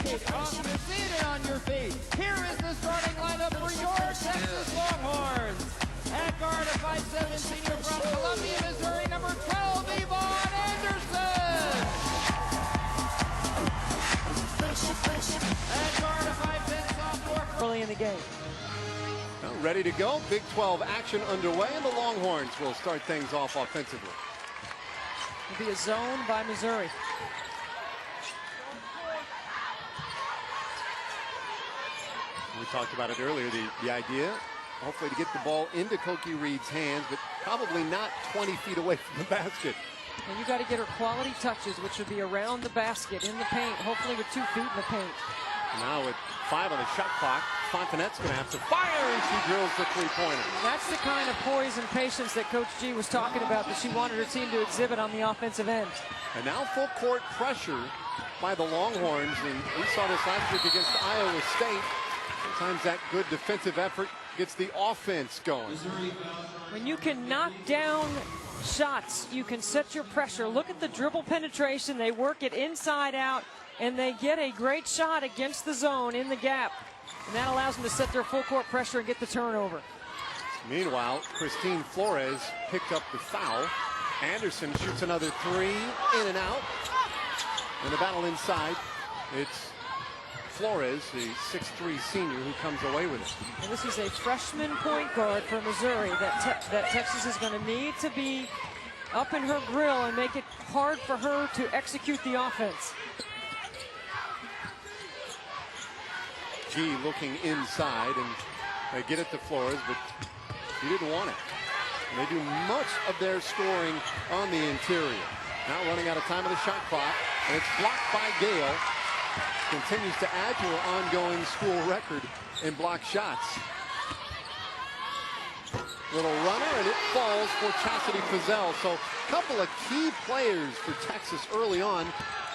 Seated on your feet. Here is the starting lineup for your Texas Longhorns. At guard, a 5'7" senior from Columbia, Missouri, number 12, Yvonne Anderson. At guard, a 5'10" sophomore. Early in the game. Well, ready to go. Big 12 action underway, and the Longhorns will start things off offensively. It'll be a zone by Missouri. We talked about it earlier, the idea, hopefully to get the ball into Cokie Reed's hands, but probably not 20 feet away from the basket. And you got to get her quality touches, which would be around the basket, in the paint, hopefully with 2 feet in the paint. Now with 5 on the shot clock, Fontenette's going to have to fire, and she drills the three-pointer. That's the kind of poise and patience that Coach G was talking about that she wanted her team to exhibit on the offensive end. And now full court pressure by the Longhorns, and we saw this last week against Iowa State. Sometimes that good defensive effort gets the offense going. When you can knock down shots, you can set your pressure. Look at the dribble penetration. They work it inside out, and they get a great shot against the zone in the gap. And that allows them to set their full court pressure and get the turnover. Meanwhile, Christine Flores picked up the foul. Anderson shoots another 3, in and out. And the battle inside, it's Flores, the 6'3" senior, who comes away with it. And this is a freshman point guard for Missouri that Texas is going to need to be up in her grill and make it hard for her to execute the offense. G looking inside, and they get it to Flores, but he didn't want it. And they do much of their scoring on the interior. Now running out of time of the shot clock, and it's blocked by Gale. Continues to add to her ongoing school record in block shots. Little runner, and it falls for Chastity Fizel. So a couple of key players for Texas early on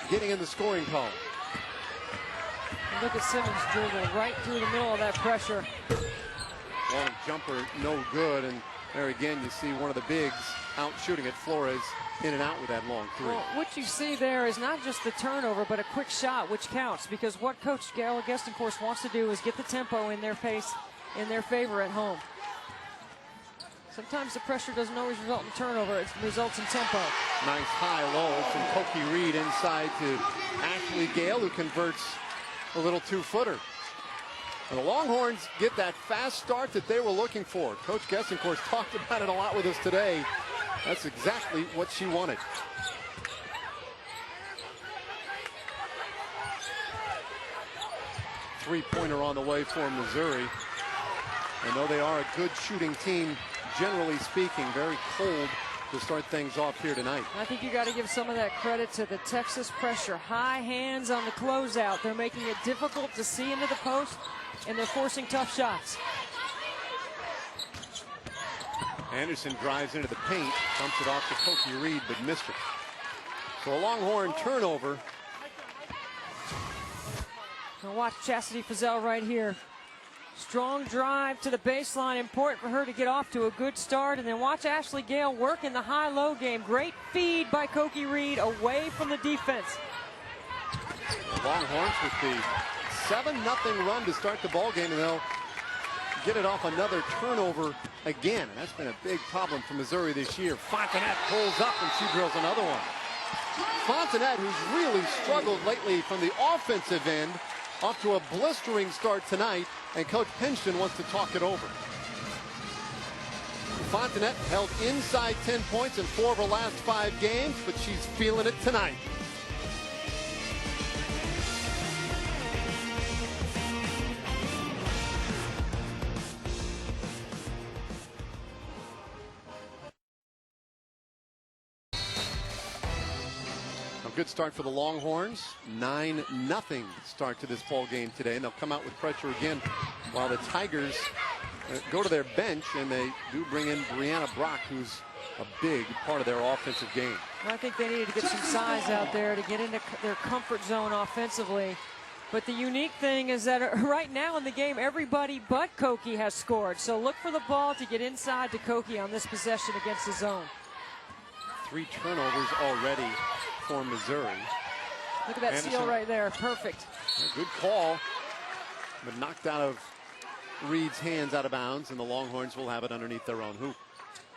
getting in the scoring column. And look at Simmons dribble right through the middle of that pressure. Long jumper, no good. And there again, you see one of the bigs out shooting at Flores, in and out with that long 3. Well, what you see there is not just the turnover, but a quick shot, which counts, because what Coach Gail Guest, course, wants to do is get the tempo in their pace, in their favor at home. Sometimes the pressure doesn't always result in turnover, it results in tempo. Nice high-low from Cokie Reed inside to Ashley Gale, who converts a little 2-footer. And the Longhorns get that fast start that they were looking for. Coach Guest, of course, talked about it a lot with us today. That's exactly what she wanted. Three-pointer on the way for Missouri. And though they are a good shooting team, generally speaking, very cold to start things off here tonight. I think you got to give some of that credit to the Texas pressure. High hands on the closeout. They're making it difficult to see into the post, and they're forcing tough shots. Anderson drives into the paint, bumps it off to Cokie Reed, but missed it. So a Longhorn turnover. Now watch Chastity Fizel right here. Strong drive to the baseline, important for her to get off to a good start. And then watch Ashley Gale work in the high-low game. Great feed by Cokie Reed away from the defense. Longhorns with the 7-0 run to start the ball game, and they'll get it off another turnover again. And that's been a big problem for Missouri this year. Fontenette pulls up, and she drills another one. Fontenette, who's really struggled lately from the offensive end, off to a blistering start tonight, and Coach Pinchton wants to talk it over. Fontenette held inside 10 points in 4 of her last 5 games, but she's feeling it tonight. Good start for the Longhorns. 9-0 start to this ball game today, and they'll come out with pressure again while the Tigers go to their bench, and they do bring in Brianna Brock, who's a big part of their offensive game. I think they needed to get some size out there to get into their comfort zone offensively. But the unique thing is that right now in the game, everybody but Cokie has scored. So look for the ball to get inside to Cokie on this possession against the zone. 3 turnovers already for Missouri. Look at that steal right there. Perfect. A good call, but knocked out of Reed's hands out of bounds, and the Longhorns will have it underneath their own hoop.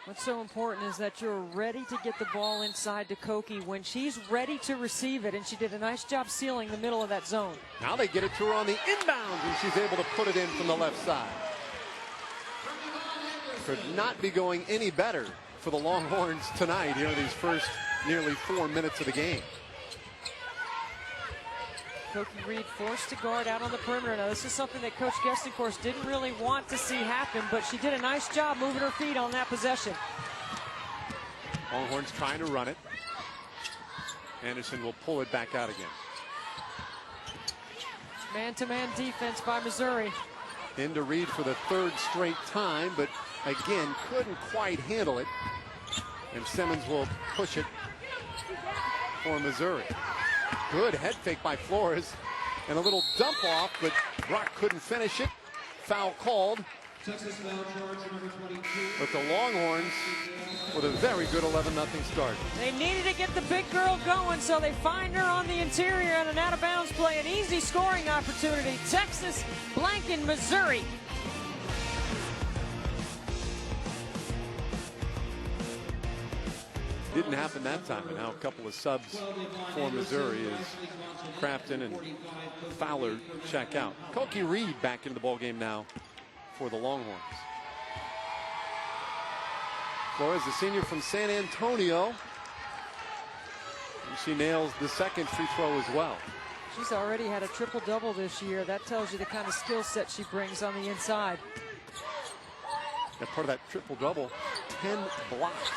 What's so important is that you're ready to get the ball inside to Koki when she's ready to receive it, and she did a nice job sealing the middle of that zone. Now they get it to her on the inbound, and she's able to put it in from the left side. Could not be going any better for the Longhorns tonight here in these first nearly 4 minutes of the game. Koki Reed forced to guard out on the perimeter. Now, this is something that Coach Guest, of course, didn't really want to see happen, but she did a nice job moving her feet on that possession. Longhorns trying to run it. Anderson will pull it back out again. Man-to-man defense by Missouri. Into Reed for the third straight time, but again, couldn't quite handle it. And Simmons will push it for Missouri. Good head fake by Flores and a little dump off, but Brock couldn't finish it. Foul called. But the Longhorns with a very good 11-0 start. They needed to get the big girl going, so they find her on the interior and an out-of-bounds play, an easy scoring opportunity. Texas blanking Missouri. Didn't happen that time, and now a couple of subs for Missouri is Crafton and Fowler check out. Koki Reed back into the ball game now for the Longhorns. Flores, the senior from San Antonio, and she nails the second free throw as well. She's already had a triple-double this year. That tells you the kind of skill set she brings on the inside. And part of that triple-double, 10 blocks.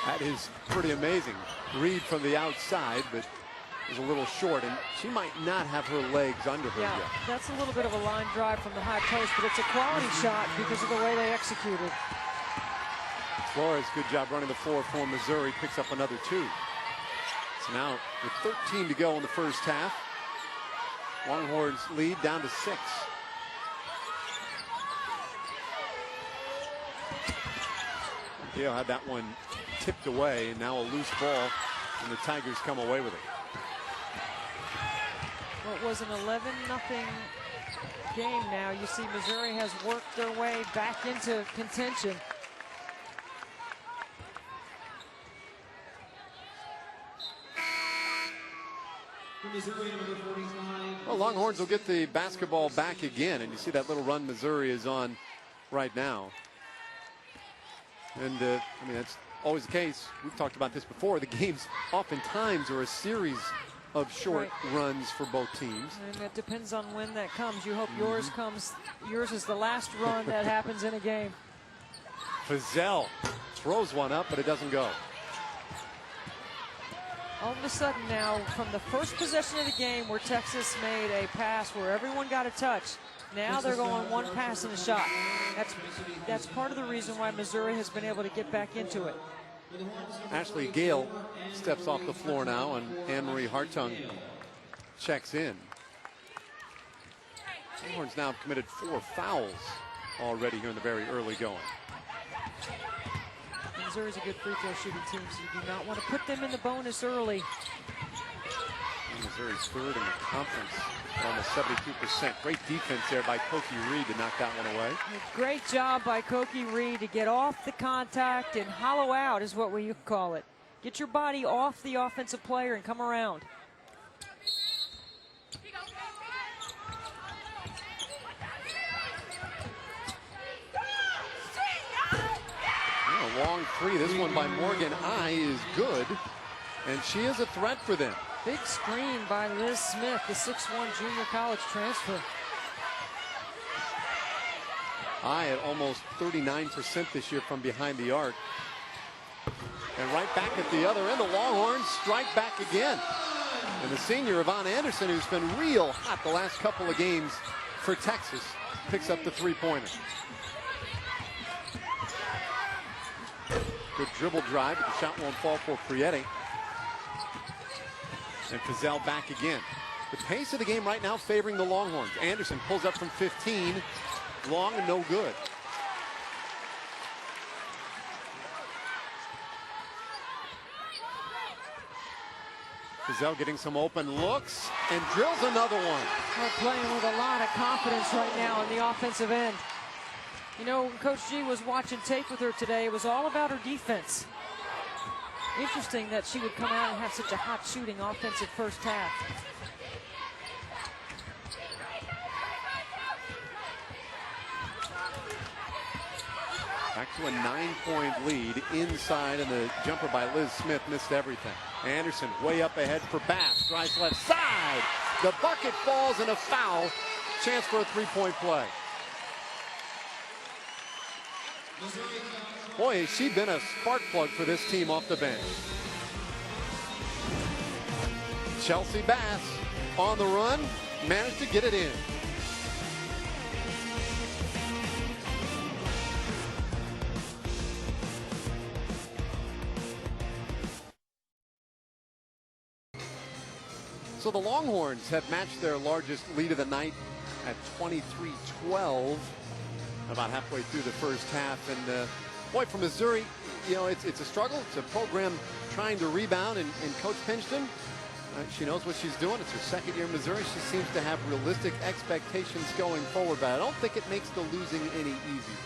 That is pretty amazing. Reed from the outside, but is a little short, and she might not have her legs under her yet. That's a little bit of a line drive from the high post, but it's a quality shot because of the way they executed. Flores, good job running the floor for Missouri, picks up another 2. So now with 13 to go in the first half, Longhorns lead down to 6. Gale had that one tipped away, and now a loose ball, and the Tigers come away with it. Well, it was an 11-0 game now. You see Missouri has worked their way back into contention. Well, Longhorns will get the basketball back again, and you see that little run Missouri is on right now. And, I mean, that's always the case. We've talked about this before. The games oftentimes are a series of short runs for both teams. And it depends on when that comes. You hope yours comes. Yours is the last run that happens in a game. Fazell throws one up, but it doesn't go. All of a sudden now, from the first possession of the game where Texas made a pass where everyone got a touch, now they're going one pass and a shot. That's part of the reason why Missouri has been able to get back into it. Ashley Gale steps off the floor now, and Anne-Marie Hartung checks in. Longhorns now have committed 4 fouls already here in the very early going. Missouri's a good free throw shooting team, so you do not want to put them in the bonus early. Missouri's third in the conference, almost 72%. Great defense there by Koki Reed to knock that one away. Great job by Koki Reed to get off the contact and hollow out is what we call it. Get your body off the offensive player and come around. A long 3. This one by Morgan I is good, and she is a threat for them. Big screen by Liz Smith, the 6'1" junior college transfer. I at almost 39% this year from behind the arc. And right back at the other end, the Longhorns strike back again. And the senior, Yvonne Anderson, who's been real hot the last couple of games for Texas, picks up the 3-pointer. Good dribble drive, but the shot won't fall for Prietti. And Fazell back again. The pace of the game right now favoring the Longhorns. Anderson pulls up from 15. Long and no good. Gazelle getting some open looks and drills another one. They're playing with a lot of confidence right now on the offensive end. You know, when Coach G was watching tape with her today, it was all about her defense. Interesting that she would come out and have such a hot shooting offensive first half. Back to a 9-point lead inside, and the jumper by Liz Smith missed everything. Anderson way up ahead for Bass. Drives left side. The bucket falls and a foul. Chance for a 3-point play. Boy, has she been a spark plug for this team off the bench. Chelsea Bass on the run, managed to get it in. So the Longhorns have matched their largest lead of the night at 23-12, about halfway through the first half. And boy, for Missouri, you know, it's a struggle. It's a program trying to rebound, and Coach Pinchton, she knows what she's doing. It's her second year in Missouri. She seems to have realistic expectations going forward, but I don't think it makes the losing any easier.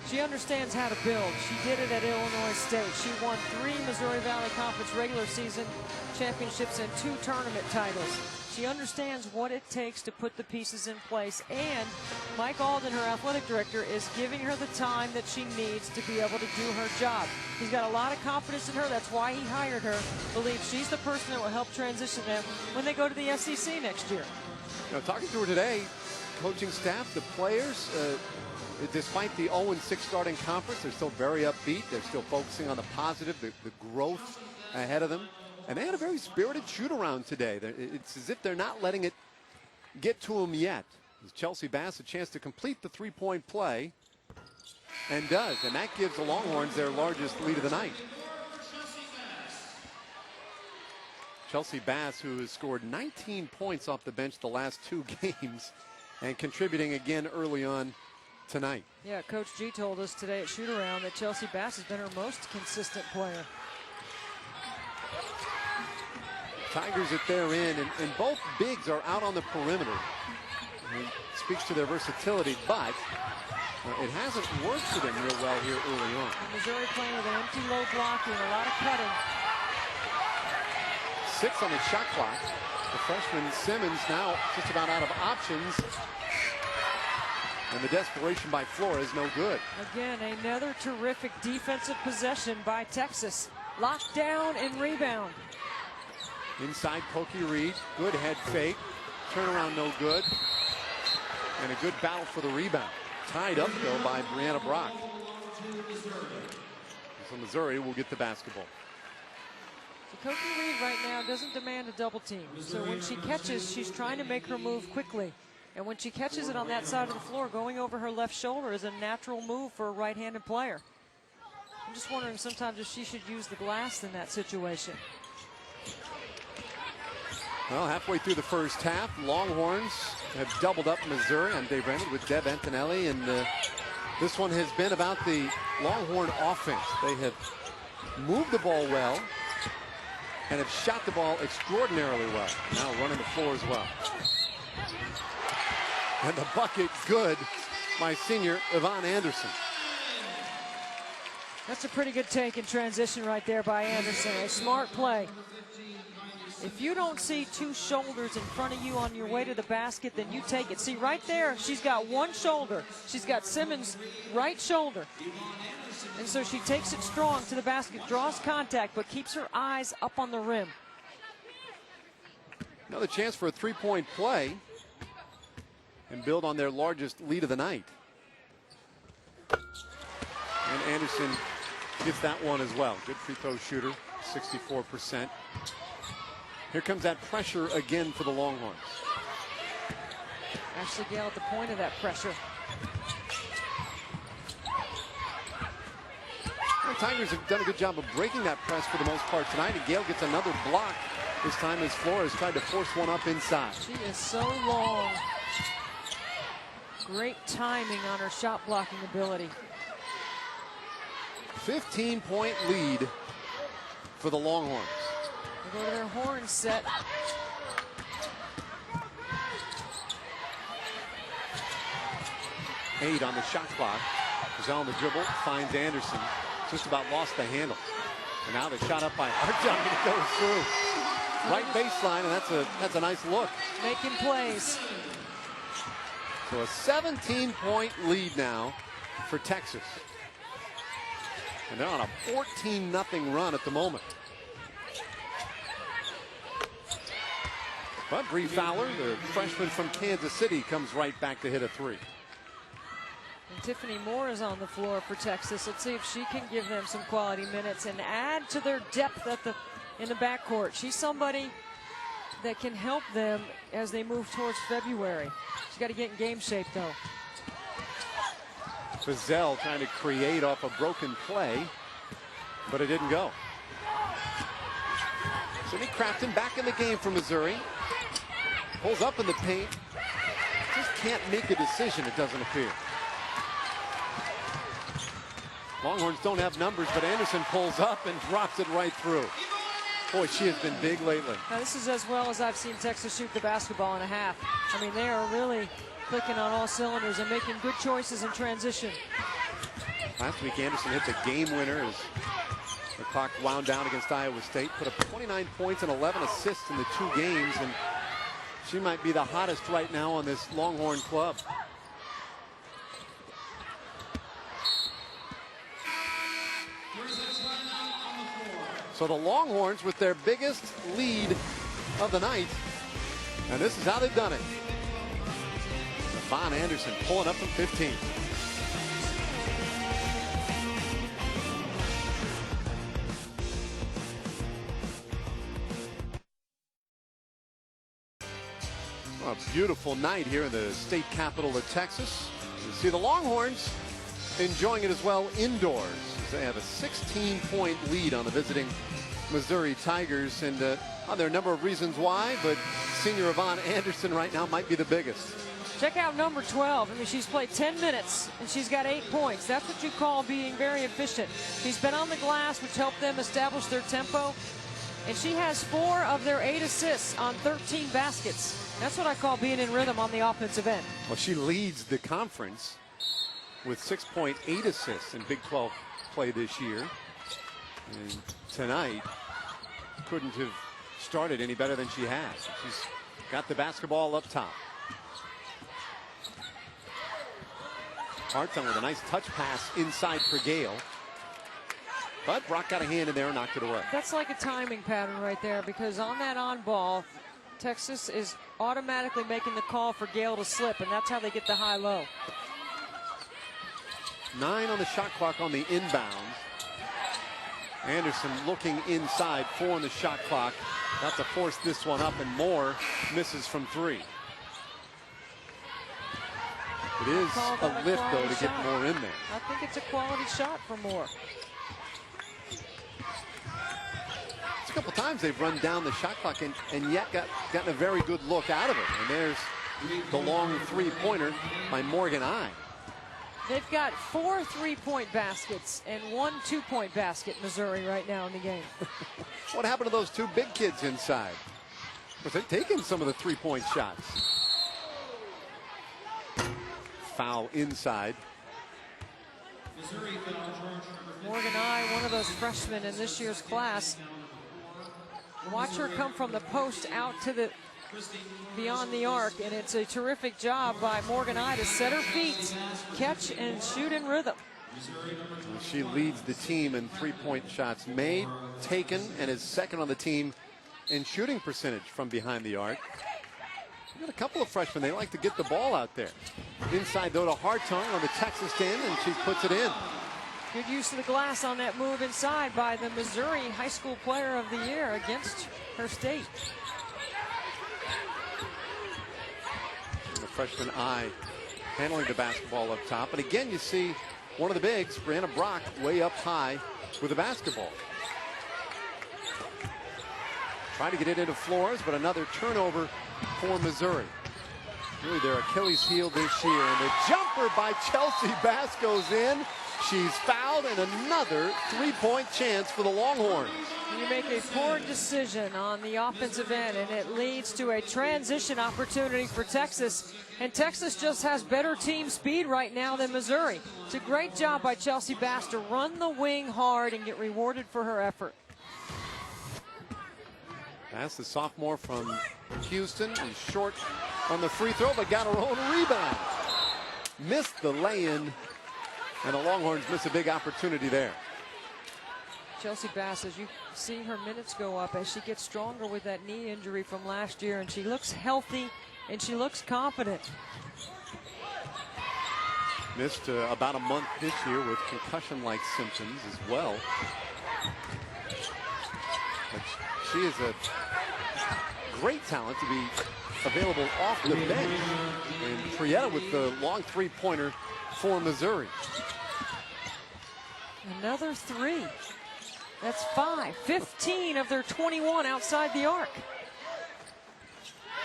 She understands how to build. She did it at Illinois State. She won 3 Missouri Valley Conference regular season championships and 2 tournament titles. She understands what it takes to put the pieces in place, and Mike Alden, her athletic director, is giving her the time that she needs to be able to do her job. He's got a lot of confidence in her. That's why he hired her. Believes she's the person that will help transition them when they go to the SEC next year. You know, talking to her today, coaching staff, the players, despite the 0-6 starting conference, they're still very upbeat. They're still focusing on the positive, the growth ahead of them. And they had a very spirited shoot-around today. It's as if they're not letting it get to them yet. Chelsea Bass a chance to complete the 3-point play, and does. And that gives the Longhorns their largest lead of the night. Chelsea Bass, who has scored 19 points off the bench the last 2 games, and contributing again early on tonight. Yeah, Coach G told us today at shoot-around that Chelsea Bass has been her most consistent player. Tigers at their end, and both bigs are out on the perimeter. It speaks to their versatility, but it hasn't worked for them real well here early on. Missouri playing with an empty low blocking, a lot of cutting. 6 on the shot clock. The freshman Simmons now just about out of options. And the desperation by Flores, no good. Again, another terrific defensive possession by Texas. Lockdown and rebound. Inside Pokey Reed, good head fake. Turnaround no good. And a good battle for the rebound. Tied up though by Brianna Brock. So Missouri will get the basketball. So Pokey Reed right now doesn't demand a double team. So when she catches, she's trying to make her move quickly. And when she catches it on that side of the floor, going over her left shoulder is a natural move for a right-handed player. I'm just wondering sometimes if she should use the glass in that situation. Well, halfway through the first half, Longhorns have doubled up Missouri. I'm Dave Raymond with Deb Antonelli, and this one has been about the Longhorn offense. They have moved the ball well and have shot the ball extraordinarily well. Now running the floor as well. And the bucket good by senior Yvonne Anderson. That's a pretty good take in transition right there by Anderson. A smart play. If you don't see 2 shoulders in front of you on your way to the basket, then you take it. See, right there, she's got one shoulder. She's got Simmons' right shoulder. And so she takes it strong to the basket, draws contact, but keeps her eyes up on the rim. Another chance for a 3-point play and build on their largest lead of the night. And Anderson gets that one as well. Good free throw shooter, 64%. Here comes that pressure again for the Longhorns. Ashley Gale at the point of that pressure. The Tigers have done a good job of breaking that press for the most part tonight. And Gale gets another block. This time as Flores tried to force one up inside. She is so long. Great timing on her shot blocking ability. 15-point lead for the Longhorns. go to their horn set. Eight on the shot clock. Mizzou on the dribble, finds Anderson. Just about lost the handle. And now the shot up by Hartung, and it goes through. Right baseline, and that's a nice look. Making plays. So a 17-point lead now for Texas. And they're on a 14-0 run at the moment. But Bree Fowler, the freshman from Kansas City, comes right back to hit a three. And Tiffany Moore is on the floor for Texas. Let's see if she can give them some quality minutes and add to their depth in the backcourt. She's somebody that can help them as they move towards February. She's got to get in game shape, though. Fizel trying to create off a broken play, but it didn't go. Sydney Crafton back in the game for Missouri. Pulls up in the paint. Just can't make a decision, it doesn't appear. Longhorns don't have numbers, but Anderson pulls up and drops it right through. Boy, she has been big lately. Now, this is as well as I've seen Texas shoot the basketball in a half. I mean, they are really clicking on all cylinders and making good choices in transition. Last week, Anderson hit the game winner as the clock wound down against Iowa State. Put up 29 points and 11 assists in the 2 games, and she might be the hottest right now on this Longhorn club. So the Longhorns with their biggest lead of the night, and this is how they've done it. Devon Anderson pulling up from 15. Well, a beautiful night here in the state capital of Texas. You see the Longhorns enjoying it as well indoors. They have a 16-point lead on the visiting Missouri Tigers, and there are a number of reasons why, but senior Yvonne Anderson right now might be the biggest. Check out number 12. I mean, she's played 10 minutes, and she's got 8 points. That's what you call being very efficient. She's been on the glass, which helped them establish their tempo, and she has 4 of their 8 assists on 13 baskets. That's what I call being in rhythm on the offensive end. Well, she leads the conference with 6.8 assists in Big 12 play this year, and tonight couldn't have started any better than she has. She's got the basketball up top. Hartung with a nice touch pass inside for Gale, but Brock got a hand in there and knocked it away. That's like a timing pattern right there, because on that on ball, Texas is automatically making the call for Gale to slip, and that's how they get the high-low. 9 on the shot clock on the inbound. Anderson looking inside, 4 on the shot clock. Got to force this one up, and Moore misses from 3. It is a lift, though, to get Moore in there. I think it's a quality shot for Moore. It's a couple times they've run down the shot clock and yet gotten a very good look out of it. And there's the long 3-pointer by Morgan I. They've got 4 3-point baskets and 1 2-point basket, Missouri, right now in the game. What happened to those 2 big kids inside? Well, they're taking some of the 3-point shots. Foul inside. Morgan I, one of those freshmen in this year's class. Watch her come from the post out to the beyond the arc, and it's a terrific job by Morgan I to set her feet, catch and shoot in rhythm. She leads the team in 3-point shots made, taken, and is second on the team in shooting percentage from behind the arc. We've got a couple of freshmen, they like to get the ball out there. Inside though to Hartung on the Texas end, and she puts it in. Good use of the glass on that move inside by the Missouri High School Player of the Year against her state. The freshman I handling the basketball up top. And again, you see one of the bigs, Brianna Brock, way up high with the basketball. Trying to get it into Flores, but another turnover for Missouri. Really their Achilles heel this year. And the jumper by Chelsea Bass goes in. She's fouled, and another 3-point chance for the Longhorns. You make a poor decision on the offensive end, and it leads to a transition opportunity for Texas. And Texas just has better team speed right now than Missouri. It's a great job by Chelsea Bass to run the wing hard and get rewarded for her effort. Bass, the sophomore from Houston, is short on the free throw, but got her own rebound. Missed the lay-in, and the Longhorns miss a big opportunity there. Chelsea Bass, as you see her minutes go up as she gets stronger with that knee injury from last year, and she looks healthy and she looks confident. Missed about a month this year with concussion-like symptoms as well. But she is a great talent to be available off the bench. And Prieta with the long three-pointer for Missouri. Another three. That's 5. 15 of their 21 outside the arc.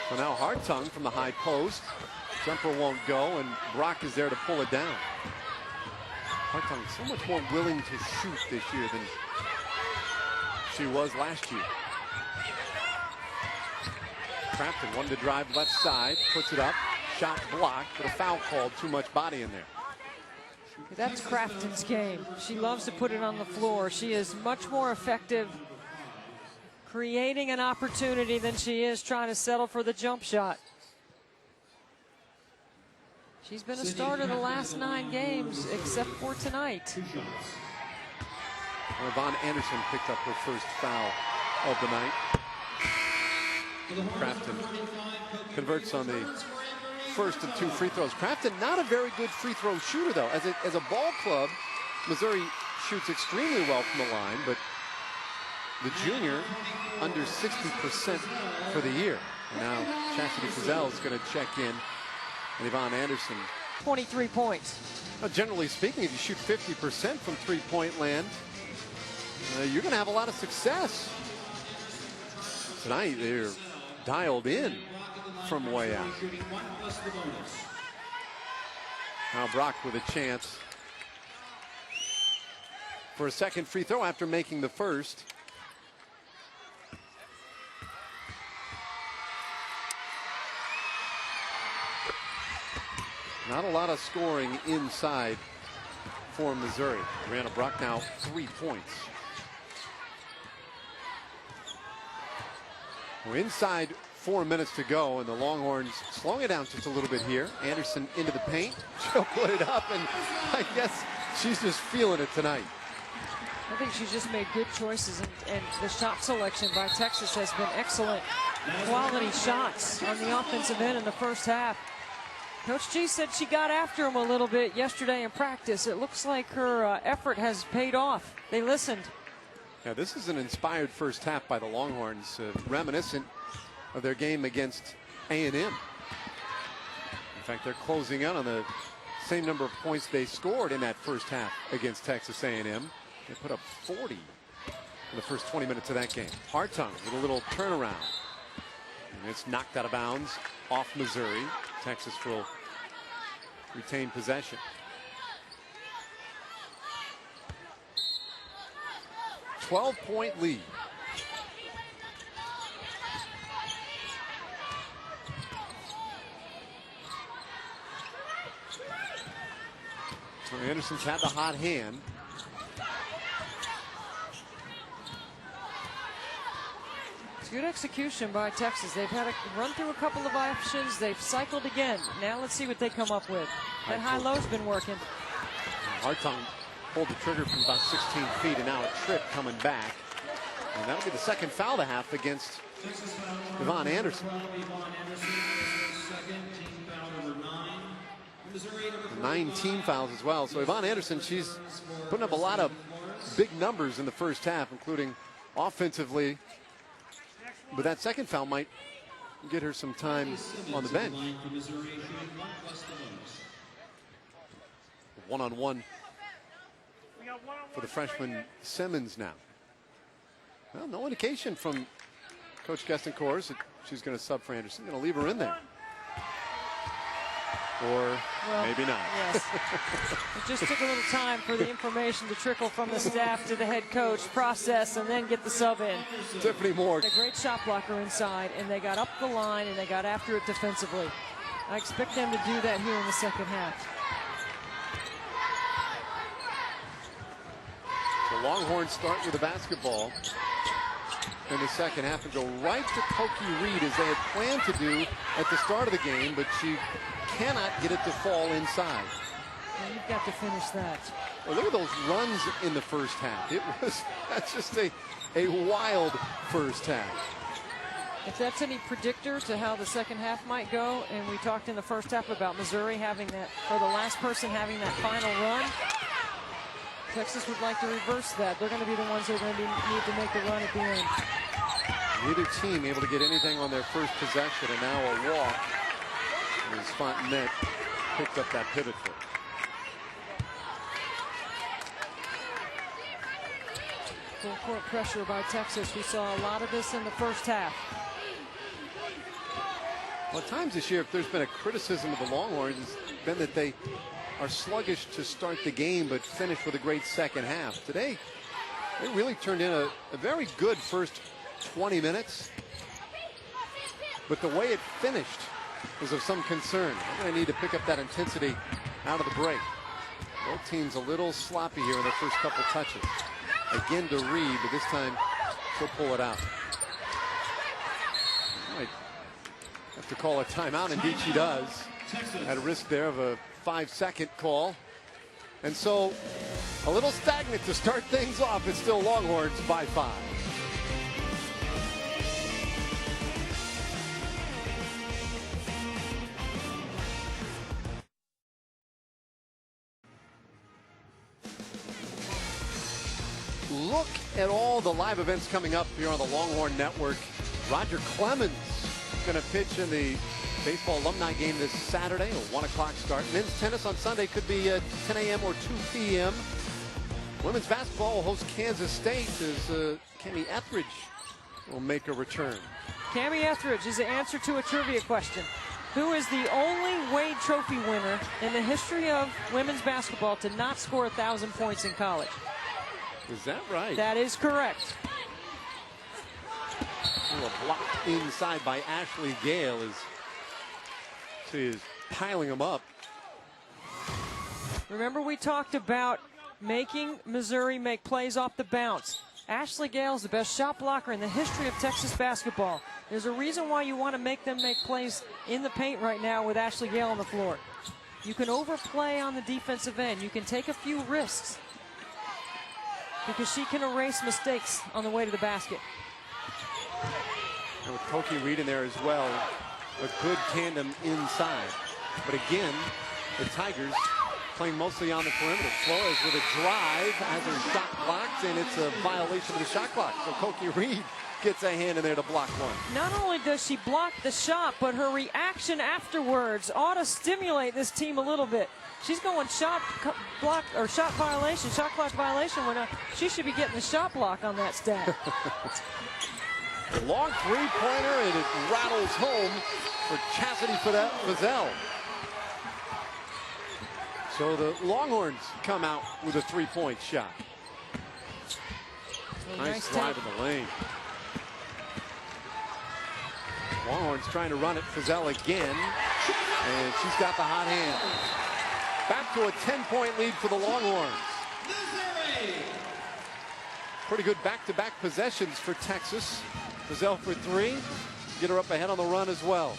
So now Hartung from the high post. Jumper won't go, and Brock is there to pull it down. Hartung so much more willing to shoot this year than she was last year. Crafton wanted to drive left side, puts it up, shot blocked, but a foul called, too much body in there. That's Crafton's game. She loves to put it on the floor. She is much more effective creating an opportunity than she is trying to settle for the jump shot. She's been a starter the last 9 games, except for tonight. Yvonne Anderson picked up her first foul of the night. Crafton converts on the first of 2 free throws. Crafton not a very good free throw shooter, though. As a ball club, Missouri shoots extremely well from the line, but the junior under 60% for the year. And now Chastity Frizzell is going to check in. And Yvonne Anderson. 23 points. Well, generally speaking, if you shoot 50% from three-point land, you're going to have a lot of success. Tonight, they're dialed in from way out. Now Brock with a chance for a second free throw after making the first. Not a lot of scoring inside for Missouri. Brianna Brock now 3 points. We're inside 4 minutes to go, and the Longhorns slowing it down just a little bit here. Anderson into the paint. She'll put it up, and I guess she's just feeling it tonight. I think she's just made good choices, and the shot selection by Texas has been excellent. Quality shots on the offensive end in the first half. Coach G said she got after him a little bit yesterday in practice. It looks like her effort has paid off. They listened. Yeah, this is an inspired first half by the Longhorns, reminiscent of their game against A&M. In fact, they're closing in on the same number of points they scored in that first half against Texas A&M. They put up 40 in the first 20 minutes of that game. Hartung with a little turnaround. And it's knocked out of bounds off Missouri. Texas will retain possession. 12-point lead. So Anderson's had the hot hand. It's good execution by Texas. They've had to run through a couple of options. They've cycled again. Now let's see what they come up with. That high-low's been working. Hartung pulled the trigger from about 16 feet, and now a trip coming back. And that'll be the second foul of the half against Yvonne Anderson. 9 team fouls as well. So Yvonne Anderson, she's putting up a lot of big numbers in the first half, including offensively. But that second foul might get her some time on the bench. One-on-one for the freshman Simmons now. Well, no indication from Coach Gestencourt that she's going to sub for Anderson. Going to leave her in there. or Well, maybe not. Yes. It just took a little time for the information to trickle from the staff to the head coach, process, and then get the sub in. Tiffany Moore. A great shot blocker inside, and they got up the line, and they got after it defensively. I expect them to do that here in the second half. The Longhorns start with the basketball in the second half and go right to Koki Reed as they had planned to do at the start of the game, but she cannot get it to fall inside. Well, you've got to finish that. Well, look at those runs in the first half. That's just a wild first half. If that's any predictor to how the second half might go, and we talked in the first half about Missouri having that, or the last person having that final run, Texas would like to reverse that. They're going to be the ones who are going to need to make the run at the end. Neither team able to get anything on their first possession, and now a walk as Fontenette picked up that pivot foot. Full court pressure by Texas. We saw a lot of this in the first half. Well, at times this year, if there's been a criticism of the Longhorns, it's been that they are sluggish to start the game but finish with a great second half. Today, they really turned in a very good first 20 minutes. But the way it finished was of some concern. They're going to need to pick up that intensity out of the break. Both teams a little sloppy here in their first couple touches. Again to Reed, but this time she'll pull it out. Might have to call a timeout. Indeed she does. At a risk there of a 5-second call. And so a little stagnant to start things off. It's still Longhorns by 5. Look at all the live events coming up here on the Longhorn Network. Roger Clemens going to pitch in the baseball alumni game this Saturday, a 1 o'clock start. Men's tennis on Sunday could be 10 a.m. or 2 p.m. Women's basketball will host Kansas State as Cammie Etheridge will make a return. Cammie Etheridge is the answer to a trivia question. Who is the only Wade Trophy winner in the history of women's basketball to not score 1,000 points in college? Is that right? That is correct. A block inside by Ashley Gale as she is piling them up. Remember, we talked about making Missouri make plays off the bounce. Ashley Gale is the best shot blocker in the history of Texas basketball. There's a reason why you want to make them make plays in the paint right now with Ashley Gale on the floor. You can overplay on the defensive end. You can take a few risks because she can erase mistakes on the way to the basket. And with Koki Reed in there as well, a good tandem inside. But again, the Tigers playing mostly on the perimeter. Flores with a drive, has her shot blocked, and it's a violation of the shot clock. So Koki Reed gets a hand in there to block one. Not only does she block the shot, but her reaction afterwards ought to stimulate this team a little bit. She's going shot block or shot violation, shot clock violation. When she should be getting the shot block on that stat. A long three-pointer, and it rattles home for Chastity Fazell. So the Longhorns come out with a three-point shot. Nice drive in the lane. Longhorns trying to run it. Fazell again, and she's got the hot hand. Back to a 10-point lead for the Longhorns. Pretty good back-to-back possessions for Texas. Fazell for three. Get her up ahead on the run as well.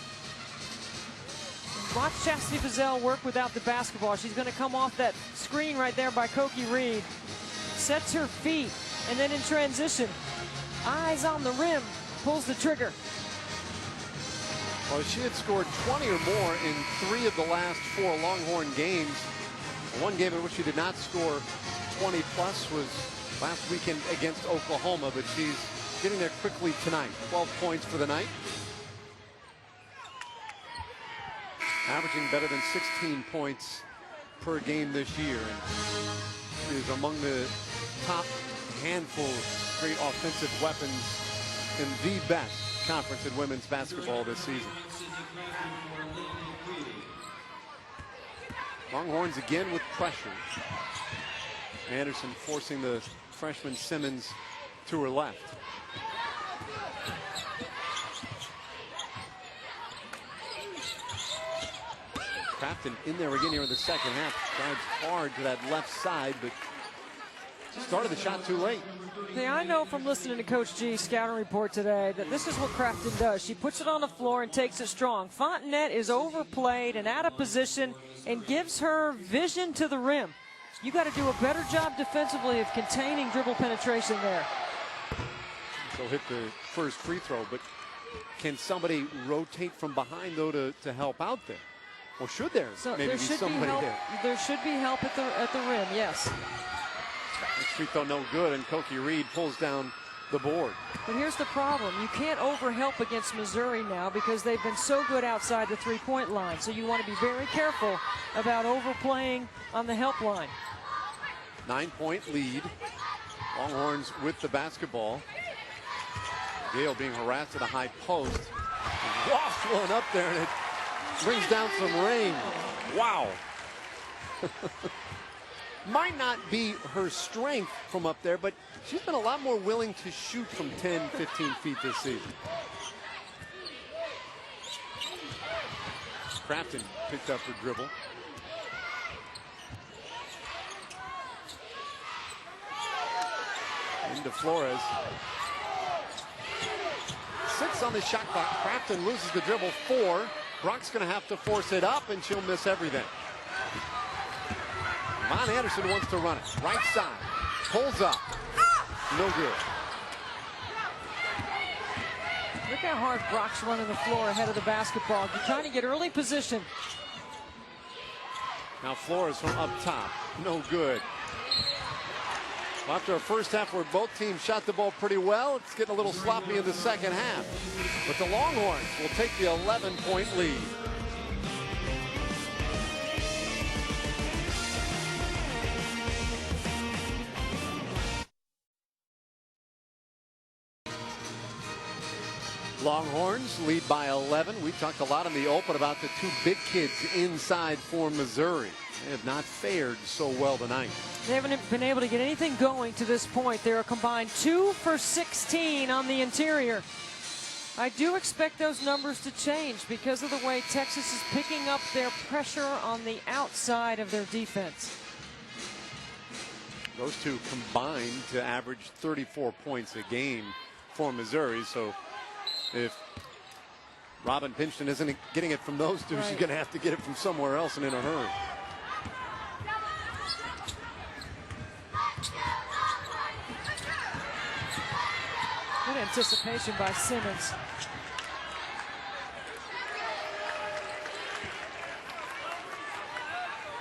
Watch Chastity Fazell work without the basketball. She's going to come off that screen right there by Koki Reed. Sets her feet, and then in transition, eyes on the rim, pulls the trigger. Well, she had scored 20 or more in 3 of the last 4 Longhorn games. One game in which she did not score 20 plus was last weekend against Oklahoma, but she's getting there quickly tonight. 12 points for the night. Averaging better than 16 points per game this year. And is among the top handful of great offensive weapons in the best conference in women's basketball this season. Longhorns again with pressure. Anderson forcing the freshman Simmons to her left. Crafton in there again here in the second half. Drives hard to that left side, but started the shot too late. See, I know from listening to Coach G's scouting report today that this is what Crafton does. She puts it on the floor and takes it strong. Fontenette is overplayed and out of position and gives her vision to the rim. You got to do a better job defensively of containing dribble penetration there. She'll hit the first free throw, but can somebody rotate from behind, though, to help out there? Or should there maybe be somebody there? There should be help at the rim, yes. Next free throw no good, and Cokie Reed pulls down the board. But here's the problem. You can't overhelp against Missouri now because they've been so good outside the three-point line. So you want to be very careful about overplaying on the help line. 9-point lead. Longhorns with the basketball. Gale being harassed at a high post. Wafts one up there, and it brings down some rain. Wow. Might not be her strength from up there, but she's been a lot more willing to shoot from 10, 15 feet this season. Crafton picked up her dribble. Into Flores. Sits on the shot clock. Crafton loses the dribble. 4. Brock's going to have to force it up, and she'll miss everything. Von Anderson wants to run it. Right side. Pulls up. No good. Look how hard Brock's running the floor ahead of the basketball. You're trying to get early position. Now Flores from up top. No good. After a first half where both teams shot the ball pretty well, it's getting a little sloppy in the second half. But the Longhorns will take the 11-point lead. Longhorns lead by 11. We talked a lot in the open about the two big kids inside for Missouri. They have not fared so well tonight. They haven't been able to get anything going to this point. They're a combined 2 for 16 on the interior. I do expect those numbers to change because of the way Texas is picking up their pressure on the outside of their defense. Those two combined to average 34 points a game for Missouri. So if Robin Pinchton isn't getting it from those two, she's going to have to get it from somewhere else and in a hurry. Good anticipation by Simmons.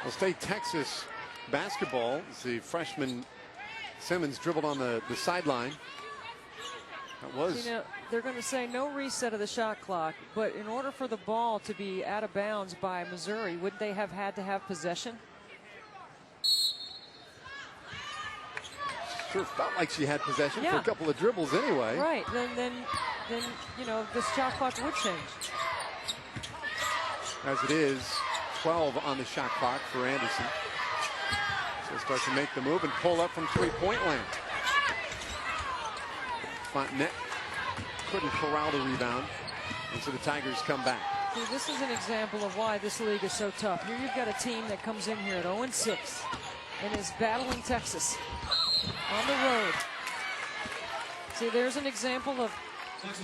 Well, State Texas basketball. The freshman Simmons dribbled on the sideline. That was. You know, they're going to say no reset of the shot clock, but in order for the ball to be out of bounds by Missouri, wouldn't they have had to have possession? Sure felt like she had possession for a couple of dribbles anyway. Right, then you know, the shot clock would change. As it is, 12 on the shot clock for Anderson. So start to make the move and pull up from three-point land. Fontenette couldn't corral the rebound, and so the Tigers come back. See, this is an example of why this league is so tough. Here you've got a team that comes in here at 0-6 and is battling Texas on the road. See, there's an example of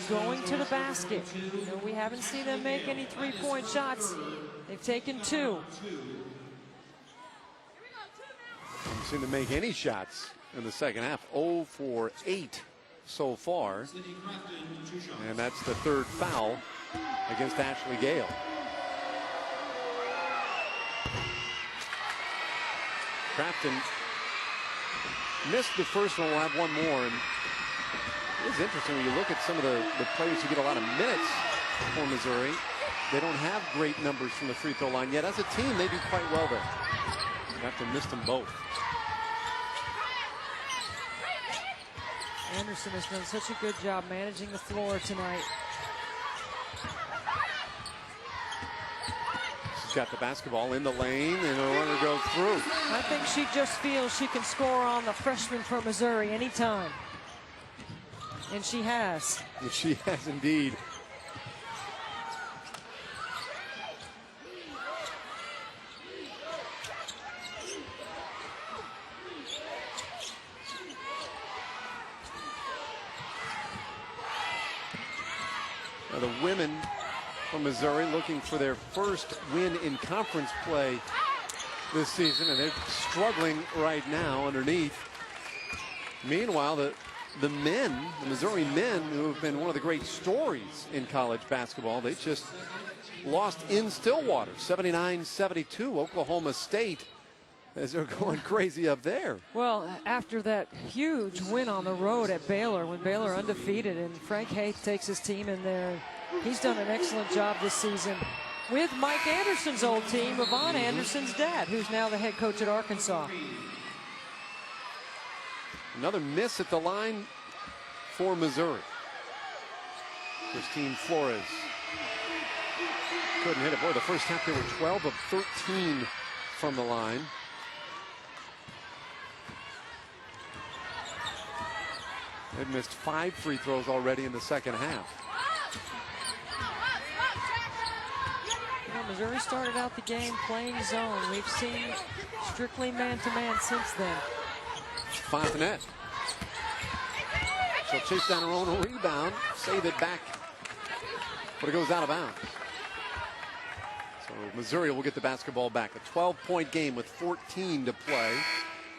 going to the basket. You know, we haven't seen them make any three-point shots. They've taken 2. Haven't seen them make any shots in the second half. 0 for 8 so far. And that's the third foul against Ashley Gale. Crafton missed the first one. We'll have one more. And it's interesting when you look at some of the players who get a lot of minutes for Missouri. They don't have great numbers from the free throw line yet. As a team, they do quite well there. Crafton missed them both. Anderson has done such a good job managing the floor tonight. shot the basketball in the lane, and a runner goes through. I think she just feels she can score on the freshman from Missouri anytime. And she has. She has indeed. Now the women from Missouri looking for their first win in conference play this season, and they're struggling right now underneath. Meanwhile, the men, the Missouri men, who have been one of the great stories in college basketball, they just lost in Stillwater, 79-72. Oklahoma State, as they're going crazy up there. Well, after that huge win on the road at Baylor, when Baylor undefeated, and Frank Haith takes his team in there, he's done an excellent job this season with Mike Anderson's old team, Yvonne Anderson's dad, who's now the head coach at Arkansas. Another miss at the line for Missouri. Christine Flores couldn't hit it. Boy, the first half they were 12 of 13 from the line. They've missed 5 free throws already in the second half. Missouri started out the game playing zone. We've seen strictly man-to-man since then. Fontenette. She'll chase down her own rebound, save it back, but it goes out of bounds. So Missouri will get the basketball back. A 12-point game with 14 to play,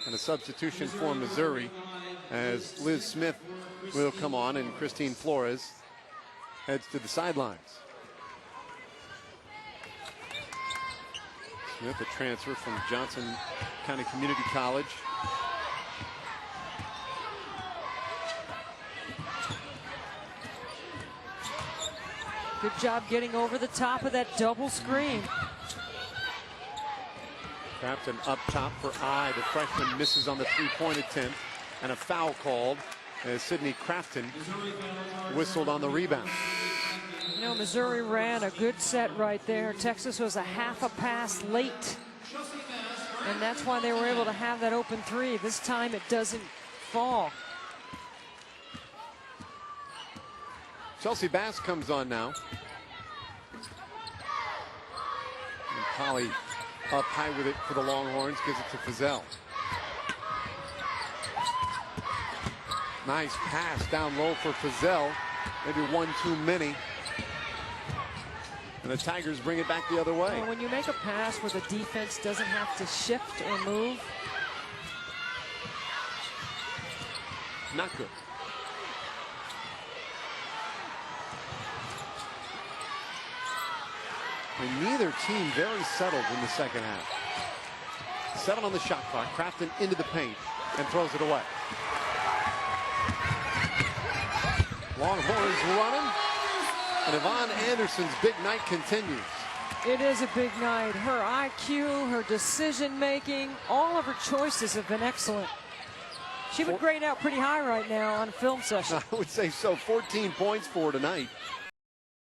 and a substitution for Missouri as Liz Smith will come on and Christine Flores heads to the sidelines. Smith, a transfer from Johnson County Community College. Good job getting over the top of that double screen. Crafton up top for I. The freshman misses on the three-point attempt, and a foul called as Sydney Crafton whistled on the rebound. You know, Missouri ran a good set right there. Texas was a half a pass late, and that's why they were able to have that open three. This time it doesn't fall. Chelsea Bass comes on now. And Polly up high with it for the Longhorns, gives it to Fizel. Nice pass down low for Fizel. Maybe one too many. And the Tigers bring it back the other way. Well, when you make a pass where the defense doesn't have to shift or move, not good. And neither team very settled in the second half. 7 on the shot clock. Crafton into the paint and throws it away. Longhorns running. And Yvonne Anderson's big night continues. it is a big night. Her IQ, her decision making, all of her choices have been excellent. She would grade out pretty high right now on a film session. I would say so. 14 points for tonight.